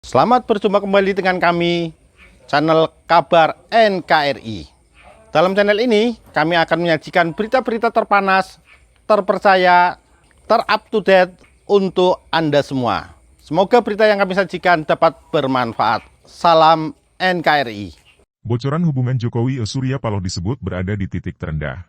Selamat berjumpa kembali dengan kami, channel Kabar NKRI. Dalam channel ini, kami akan menyajikan berita-berita terpanas, terpercaya, terup to date untuk Anda semua. Semoga berita yang kami sajikan dapat bermanfaat. Salam NKRI. Bocoran hubungan Jokowi Surya Paloh disebut berada di titik terendah.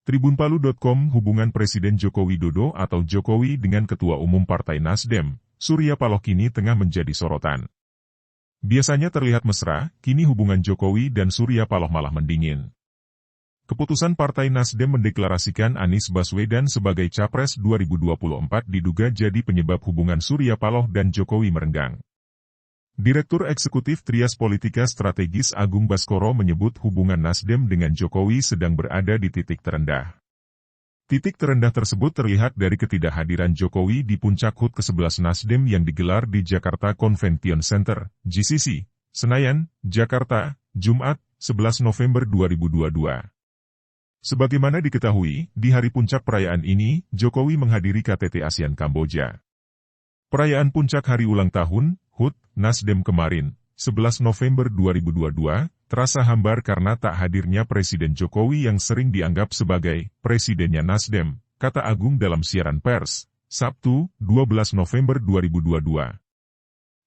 Tribunpalu.com hubungan Presiden Joko Widodo atau Jokowi dengan Ketua Umum Partai Nasdem, Surya Paloh kini tengah menjadi sorotan. Biasanya terlihat mesra, kini hubungan Jokowi dan Surya Paloh malah mendingin. Keputusan Partai Nasdem mendeklarasikan Anies Baswedan sebagai Capres 2024 diduga jadi penyebab hubungan Surya Paloh dan Jokowi merenggang. Direktur Eksekutif Trias Politika Strategis Agung Baskoro menyebut hubungan Nasdem dengan Jokowi sedang berada di titik terendah. Titik terendah tersebut terlihat dari ketidakhadiran Jokowi di puncak HUT ke-11 Nasdem yang digelar di Jakarta Convention Center, GCC, Senayan, Jakarta, Jumat, 11 November 2022. Sebagaimana diketahui, di hari puncak perayaan ini, Jokowi menghadiri KTT ASEAN Kamboja. Perayaan puncak hari ulang tahun, HUT, Nasdem kemarin, 11 November 2022, terasa hambar karena tak hadirnya Presiden Jokowi yang sering dianggap sebagai presidennya Nasdem, kata Agung dalam siaran pers, Sabtu, 12 November 2022.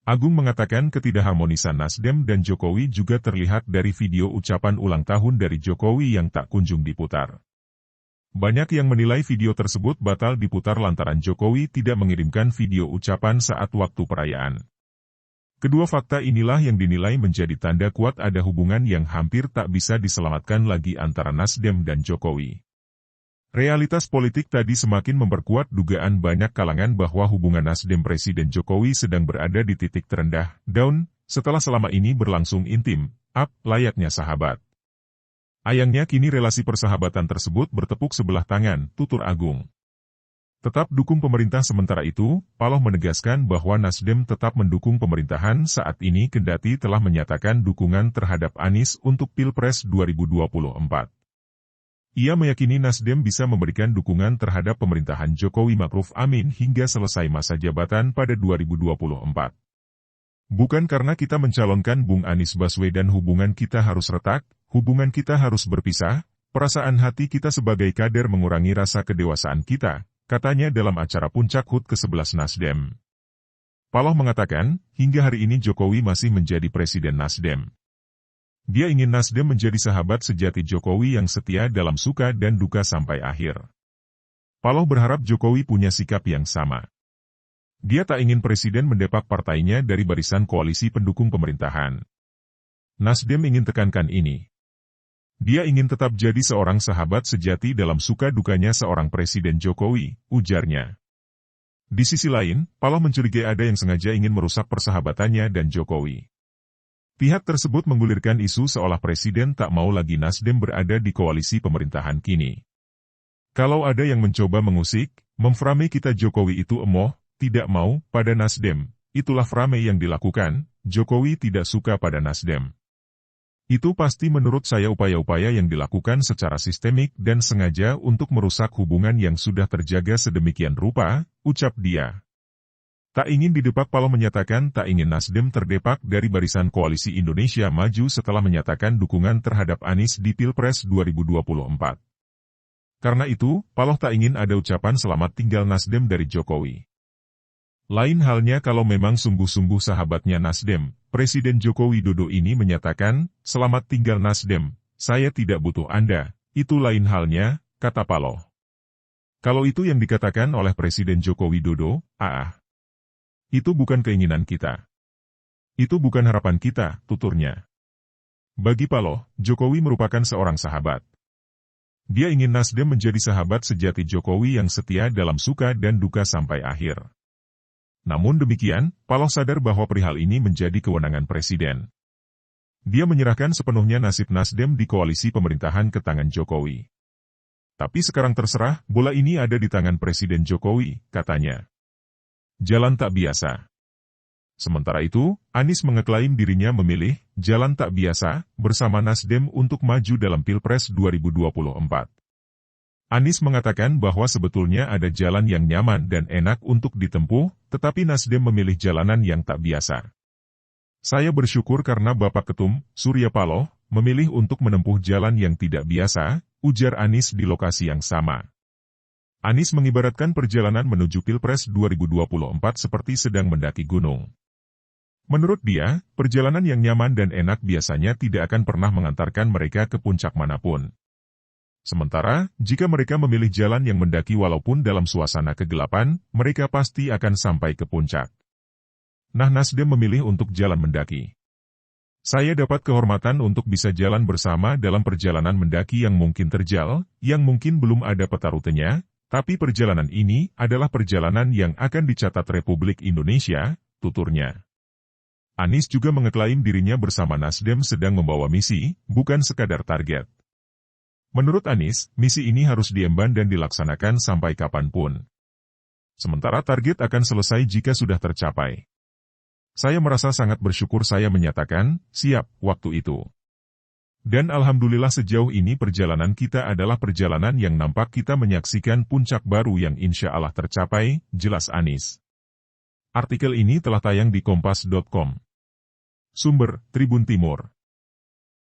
Agung mengatakan ketidakharmonisan Nasdem dan Jokowi juga terlihat dari video ucapan ulang tahun dari Jokowi yang tak kunjung diputar. Banyak yang menilai video tersebut batal diputar lantaran Jokowi tidak mengirimkan video ucapan saat waktu perayaan. Kedua fakta inilah yang dinilai menjadi tanda kuat ada hubungan yang hampir tak bisa diselamatkan lagi antara Nasdem dan Jokowi. Realitas politik tadi semakin memperkuat dugaan banyak kalangan bahwa hubungan Nasdem Presiden Jokowi sedang berada di titik terendah, down, setelah selama ini berlangsung intim, up, layaknya sahabat. Ayangnya kini relasi persahabatan tersebut bertepuk sebelah tangan, tutur Agung. Tetap dukung pemerintah sementara itu, Paloh menegaskan bahwa Nasdem tetap mendukung pemerintahan saat ini kendati telah menyatakan dukungan terhadap Anies untuk Pilpres 2024. Ia meyakini Nasdem bisa memberikan dukungan terhadap pemerintahan Jokowi Ma'ruf Amin hingga selesai masa jabatan pada 2024. Bukan karena kita mencalonkan Bung Anies Baswedan hubungan kita harus retak, hubungan kita harus berpisah, perasaan hati kita sebagai kader mengurangi rasa kedewasaan kita, katanya dalam acara puncak HUT ke-11 Nasdem. Paloh mengatakan, hingga hari ini Jokowi masih menjadi presiden Nasdem. Dia ingin Nasdem menjadi sahabat sejati Jokowi yang setia dalam suka dan duka sampai akhir. Paloh berharap Jokowi punya sikap yang sama. Dia tak ingin presiden mendepak partainya dari barisan koalisi pendukung pemerintahan. Nasdem ingin tekankan ini. Dia ingin tetap jadi seorang sahabat sejati dalam suka dukanya seorang Presiden Jokowi, ujarnya. Di sisi lain, Paloh mencurigai ada yang sengaja ingin merusak persahabatannya dan Jokowi. Pihak tersebut menggulirkan isu seolah Presiden tak mau lagi Nasdem berada di koalisi pemerintahan kini. Kalau ada yang mencoba mengusik, memframe kita Jokowi itu emoh, tidak mau, pada Nasdem, itulah frame yang dilakukan, Jokowi tidak suka pada Nasdem. Itu pasti menurut saya upaya-upaya yang dilakukan secara sistemik dan sengaja untuk merusak hubungan yang sudah terjaga sedemikian rupa, ucap dia. Tak ingin didepak, Paloh menyatakan tak ingin Nasdem terdepak dari barisan koalisi Indonesia Maju setelah menyatakan dukungan terhadap Anies di Pilpres 2024. Karena itu, Paloh tak ingin ada ucapan selamat tinggal Nasdem dari Jokowi. Lain halnya kalau memang sungguh-sungguh sahabatnya Nasdem, Presiden Joko Widodo ini menyatakan, selamat tinggal Nasdem, saya tidak butuh Anda, itu lain halnya, kata Paloh. Kalau itu yang dikatakan oleh Presiden Joko Widodo, itu bukan keinginan kita. Itu bukan harapan kita, tuturnya. Bagi Paloh, Jokowi merupakan seorang sahabat. Dia ingin Nasdem menjadi sahabat sejati Jokowi yang setia dalam suka dan duka sampai akhir. Namun demikian, Paloh sadar bahwa perihal ini menjadi kewenangan Presiden. Dia menyerahkan sepenuhnya nasib Nasdem di koalisi pemerintahan ke tangan Jokowi. Tapi sekarang terserah, bola ini ada di tangan Presiden Jokowi, katanya. Jalan tak biasa. Sementara itu, Anies mengeklaim dirinya memilih jalan tak biasa bersama Nasdem untuk maju dalam Pilpres 2024. Anies mengatakan bahwa sebetulnya ada jalan yang nyaman dan enak untuk ditempuh, tetapi Nasdem memilih jalanan yang tak biasa. Saya bersyukur karena Bapak Ketum, Surya Paloh, memilih untuk menempuh jalan yang tidak biasa, ujar Anies di lokasi yang sama. Anies mengibaratkan perjalanan menuju Pilpres 2024 seperti sedang mendaki gunung. Menurut dia, perjalanan yang nyaman dan enak biasanya tidak akan pernah mengantarkan mereka ke puncak manapun. Sementara, jika mereka memilih jalan yang mendaki walaupun dalam suasana kegelapan, mereka pasti akan sampai ke puncak. Nah, Nasdem memilih untuk jalan mendaki. Saya dapat kehormatan untuk bisa jalan bersama dalam perjalanan mendaki yang mungkin terjal, yang mungkin belum ada peta rutenya, tapi perjalanan ini adalah perjalanan yang akan dicatat Republik Indonesia, tuturnya. Anies juga mengeklaim dirinya bersama Nasdem sedang membawa misi, bukan sekadar target. Menurut Anies, misi ini harus diemban dan dilaksanakan sampai kapanpun. Sementara target akan selesai jika sudah tercapai. Saya merasa sangat bersyukur saya menyatakan, siap, waktu itu. Dan alhamdulillah sejauh ini perjalanan kita adalah perjalanan yang nampak kita menyaksikan puncak baru yang insya Allah tercapai, jelas Anies. Artikel ini telah tayang di kompas.com. Sumber, Tribun Timur.